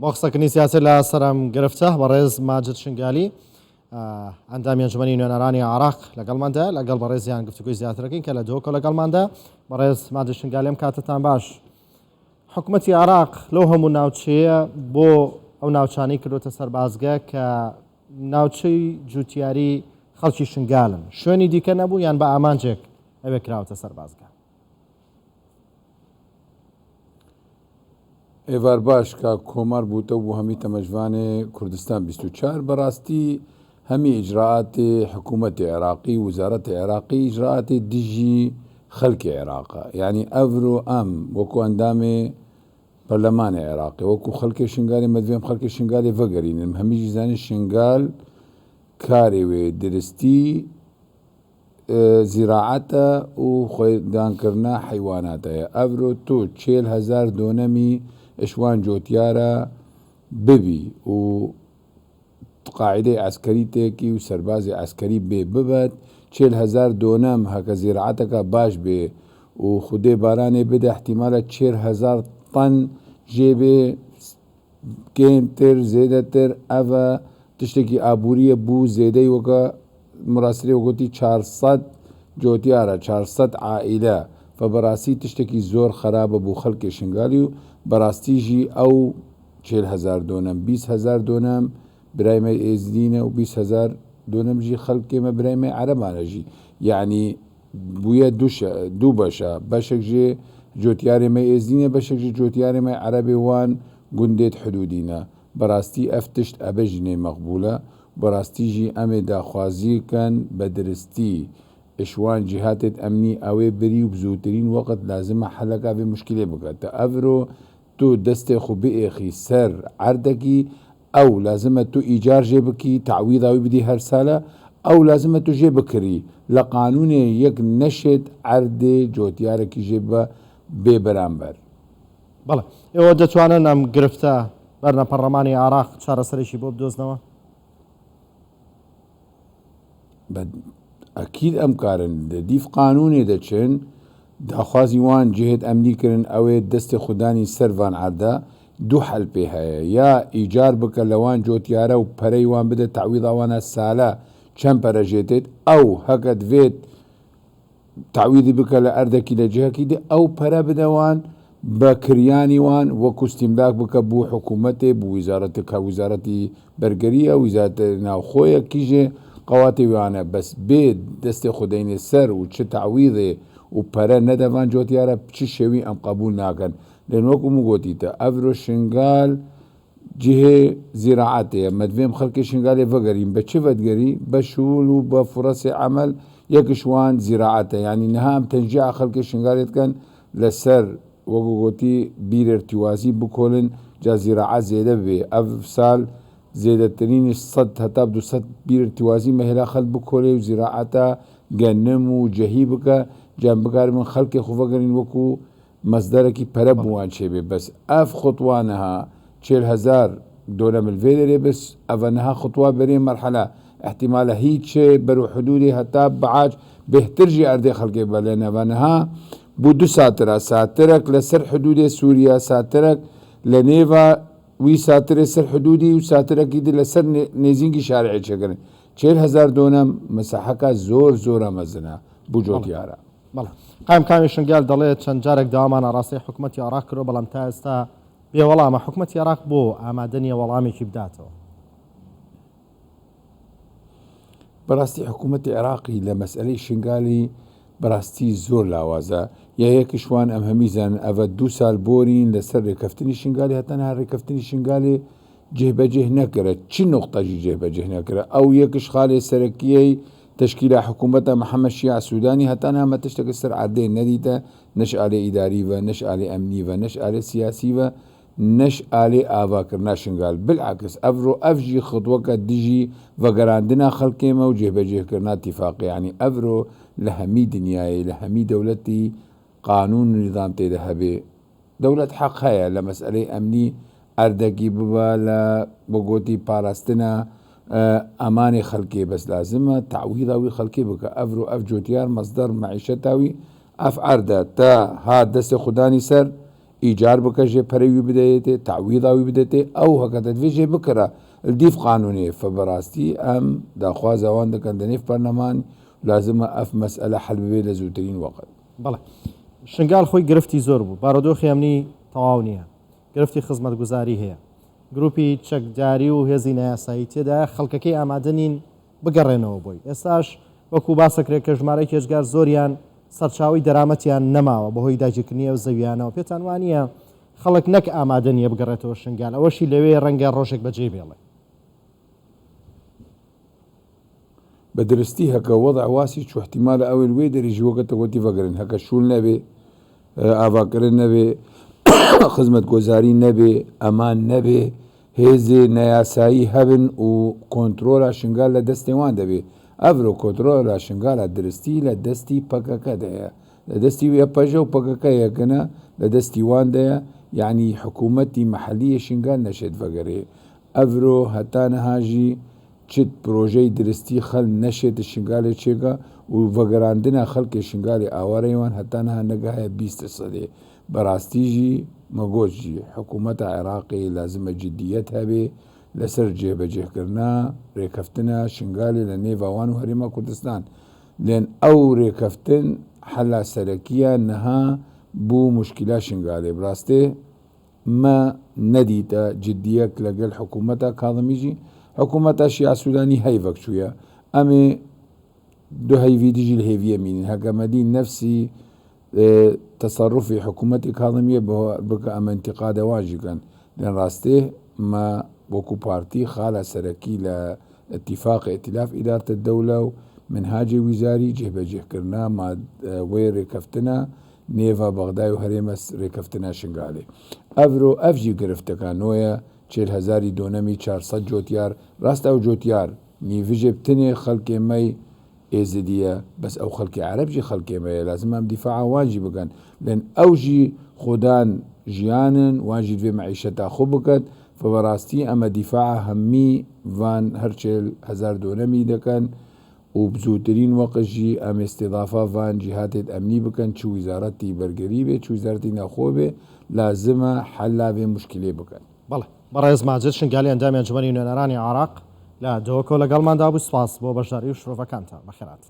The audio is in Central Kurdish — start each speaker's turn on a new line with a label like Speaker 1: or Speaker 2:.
Speaker 1: بۆقسەکردنی سیاسی لە سەرم گرفتە بەڕێز ماجد شنگالی ئەندامی ئەنجومەنی نوێنەرانی عراق لەگەڵماندا لەگەڵ بەڕێزیان گفتوگوی زیاترەکەین کە لە دۆکۆ لەگەڵماندا بەڕێز ماجد شنگالی ئەم کاتتان باش. حکوومەتی عراق لەو هەموو ناوچەیە بۆ ئەو ناوچانەی کردوتە سەربازگە کە ناوچەی جوتیاری خەڵکی شنگالن، شوێنی دیکە نەبوو یان بە ئامانجێک ئەوێ کراوەتە سەربازگە.
Speaker 2: ئێوار باش کە کۆمار بووتە بوو هەمی تەمەژوانێ کوردستان 24 بەڕاستی هەمی ئیجراعاتی حکوومەتی عێراقی وزارەتی عێراقی ئیجراعاتی دژی خەڵکی عێراقە، یعنی ئەڤرۆ ئەم وەکو ئەندامێ پەرلەمانی عێراقی وەکو خەڵکی شنگالی مەدوێم خەڵکی شنگالی ڤەگەرینن هەمیشی زانی شنگال کارێ وێ درستی زیراعەتە و خۆیدانکردنا حیواناتەیە. ئەڤرۆ تۆ 40,000 دۆنەمی ئشوان جۆتیارە ببی و قاعدەی عسکەری تێکی و سەربازی عسکەری بێ ببەت 40,000 دۆنەم هەکە زیراعەتەکە باش بێ و خودێ بارانێ بدە احتیمالە 40,000 طن ژێبێ کێنتر زێدەتر ئەڤە تشتێکی ئابووریە بوو زێدەی وەکە مراسلی وەگوتی 400 جۆتیارە 400 عائیلە فبەڕاستی تشتێکی زۆر خراپە بوو خەڵکی شنگالی و بەڕاستیژی ئەو 40,000 دۆنەم 20,000 دۆنەم برایمە ئێزدینە و 20,000 دۆنەمژی خەڵکێمە برایمە عەرەبانەژی، یعنی بوویە دوو بەشە، بەشێک ژێ جۆتیارێمە ئێزدینە بەشێکژی جۆتیارێمە عەرەبێ وان گوندێت حدودینە. بەڕاستی ئەف تشت ئەبەژنێ مەقبولە، بەڕاستیژی ئەمێ داخوازیکەن بە درستی ئشوان جیهاتێت ئەمنی ئەوێ بری و بزووترین وەقت لازمە حەلەکە بێ مشکلێ بکاتە ئەڤرۆ تۆ دەستێ خو بئێخی سەر عەردەکی ئەو لازمە تۆ ئیجار ژێ بکی تعویضاوی بدی هەر سالە ئەو لازمە تۆ ژێ بکری لە قانونێ یەک نەشێت عەردێ جۆتیارێکی ژێ بە بێ بەرامبەر.
Speaker 1: بەڵێ ئێوە دەتوانن ئەم گرفتە بەرنە پەرلەمانی عراق چارەسەرێکی بۆ بدۆزنەوە؟
Speaker 2: ئەکید ئەم کارن دیف قانونێ دەچن داخوازی وان جهێت ئەمنیکردن ئەوێ دەستی خوددانی سەروان عەردە دوو حەل پێ هەیە، یا ئیجار بکە لەوان جۆتیارە و پەرەی وان بدە تعویضاوانە سالە چەند پەرەژێتێت ئەو هەکە دوێت تعویدی بکە لە ئەردەکی لە جهەکی دێ ئەو پەرە بدەوان بە کریانی وان وەکو ستیملاک بکە بوو حکوومەتێ بوو ویزارەتی کە ویزارەتی بەرگەریە ویزارەتە ناوخۆیە کیژێ قەواتی وانە بەس بێ دەستی خودینێ سەر و چ تعویضێ و پەرە نەدەوان جۆتیارە چ شێوی ئەم قبول ناکەن لەن وەکو گوتیتە ئەڤرۆ شنگال جهێ زیراعەتەیە مەدوێم خەڵکی شنگالێ ڤەگەرین بە چ ڤەدگەری بە شول و بە فڕەسی عەمەل یەکشوان زیراعەتە، ینی نەها ئەم تەنجیع خەڵکی شنگالێتکەن لەسەر وەکو گوتی بیر ارتیوازی بکۆلن جا زیراعەت زێدە بێ ئەف ساڵ زێدەترینی 100 هەتا 200 بیر ارتیوازی مەهێلا خەڵک بکۆلێ و زیراعەتە گەنم و جەهی بکە جان بکار من خەڵکی خوڤەگەرین وەکو مەزدەرێکی پەرە بووان چێبێ بەس ئەف خوتوانەها 40,000 دۆنەم الڤێ دەرێ بەس ئەڤەنەها خوتوا بەرێ مەرحەلە احتیمالە هیچ بەرو حدودی هەتا بەعاج بهترژی ئەردێ خەڵکێ بە لە نەڤەنەها بوو دو ساترە ساترێک لەسەر حدودێ سووریا ساترێک لە نێڤە وی ساترێ سەر حدودی و ساترێکی دی لەسەر نێزینگی شارعی چێگەن 40,000 دۆنەم مەساحەکە زۆر زۆرە مەزنە بوو جۆتیارە.
Speaker 1: بەڵێ قایم کامی شنگال دەڵێت چەند جارێک داوامان ئاڕاستی حکوومەتی عراق کرۆ بەڵام تا ئێستا بێوەڵامە حکوومەتی عراق بۆ ئامادەنیە وەڵامێکی بداتەوە.
Speaker 2: بەڕاستی حکوومەتی عێراقی لە مەسئلەی شنگالی بەڕاستی زۆر لاوازە یا یەکیشوان ئەم هەمیزان ئەڤە 2 سال بۆرین لەسەر ڕێکەفتنی شنگالی هەتەنها ڕێکەفتنی شنگالی جێبەجێ نەکرێت چ نقطەژی جێبەجێ نەکرێت ئەو یەکش خاڵێ سەرەکیەی تشکیلە حکوومەتە محەممەد شیع سوودانی هەتان ئەمە تشتێکە سەر عەردێ نەدیتە نەش ئالێ ئیداریڤە نەش ئالێ ئەمنیڤە نەش ئالێ سیاسیڤە نەش ئالێ ئاواکردنا شنگال بالعکس ئەڤرۆ ئەفژی خطوەکە دژی ڤەگەراندنا خەڵکێمە و جێبەجێکردنا اتیفاقی، ینی ئەڤرۆ لە هەمی دنیای لە هەمی دەوڵەتی قانون و نظام تێدا هەبێ دەوڵەت حەق هەیە لە مەسئلەی ئەمنی ئەردەگی ببە لە بۆگۆتی پاراستنە ئەمانی خەڵکێ بەس لازمە تعویضاوی خەڵکی بکە ئەڤرۆ ئەف جۆتیار مەزدەر مەعیشەتاوی ئەف عەردە تا ها دەستە خودانی سەر ئیجار بکەژێ پەرەوی بدەێتێ تعویضاوی بدەێتێ ئەو هەکەتە دوێژێ بکرە دیف قانونێ فبەڕاستی ئەم داخوازەوان دەکەن دەنێف پەرلەمان لازمە ئەف مەسئلە حەل ببێ لە زووترین وەقت.
Speaker 1: بەڵێ شنگال خۆی گرفتی زۆر بوو بارودۆخی ئەمنی تەواو نییە گرفتی خزمەتگوزاری هەیە گروپی چەکداری و هێزی نایاسایی تێدا خەڵکەکەی ئامادەنین بگەڕێنەوە بۆی ئێستاش وەکو باسەکرێت کە ژمارەی کێشگار زۆریان سەرچاوی دەرامەتیان نەماوە بەهۆی داگیرکردنیە و زەویانەوە پێتان وانە خەڵک نەک ئامادەنیە بگەڕێتەوە شنگال ئەوەشی لەوێ ڕەنگە ڕۆژێک بەجێ بێڵێ
Speaker 2: بە درستی هەکە وەضع واسی احتیمالە ئەوێ وێ دەریژی وەکەتە وەتی بەگرن هەکە شول نەبێ ئاواکردن نەبێ خزمەت گۆزاری نەبێ ئەمان نەبێ هێزێ نەیاسایی هەبن و کۆنتترۆلا شنگال لە دەستێوان دەبێ ئەڤرۆ کۆنتترۆلا شنگالە درستی لە دەستی پەکەکەدەیە لە دەستی وێ پەژە و پەکەکە یەکەنە لە دەستی واندەیە یعنی حکوومەتی مەحەلیە شنگال نەشێت بەگەرێ ئەڤرۆ هەتا نەهاژی چت پرۆژەی درستی خەل نەشێتە شنگالێ چێگە و vەگەڕاندنە خەڵکی شنگالی ئاوارەیوان هەتانها نەگەهەیە 20 سەدێ بەڕاستیژی مەگۆژی حکوومەتە عێراقی لازمە جدیەت هەبێ لەسەر جێبەجێکردنا ڕێکەفتنە شنگالی لە نێڤاوان و هەرێما کوردستان لێن ئەو ڕێکەفتن حەلا سەرەکیە نەها بوو مشکلا شنگالێ بڕاستێ مە نەدیتە جدیەک لەگەڵ حکوومەتە کاڵمیژی حکوومەتە شیعسوودانی هەیڤەک چوویە ئەمێ دو هەیوی دیژی لە هێویە مینین هەگەمەدی نەفسی تصرفی حکوومەتی کاڵمیە بکە ئەمە انتقادەواژیکەن لەن ڕاستێ مە وەکو پارتی خالە سەرەکی لە اتفاق ائتلاف ئیدارەتە دەولە و منهاجی ویزاری جێبەجێکردنا وێ ڕێکەفتنە نێڤە بەغدای و هەرێمە ڕێکەفتنە شنگالێ ئەڤرۆ ئەفژی گرفتەکانۆیە 40,000 دۆنەمی 400 جۆتیار ڕاستە و جۆتیار نیڤژێ بتنێ خەڵکێمەی ئێزدیە بەس ئەو خەڵکی عەرەبژی خەڵکێمەیە لازم ئەم دیفاع واجی بگەن لەن ئەوژی خۆدان ژیانن واژی دوێ مەعیشەتا خۆ بکەن فبەڕاستی ئەمە دیفاع هەممی وان هەر 40,000 دۆنەمی دەکەن و بزووترین وەقژی ئەم ئێستێضافا وان جیهاتێت ئەمنی بکەن چ ویزارەتی بەرگەری بێ چ ویزارەتی ناخۆ بێ لازمە حەلا بێ مشکلێ بکەن.
Speaker 1: بەڵێ بەڕێز ماجد شنگالی ئەندامی ئەنجومەنی نوێنەرانی عێراق لە دۆکۆ لەگەڵماندا بوو سپاس بۆ بەشداری و شرۆڤەکانتان بەخێرات.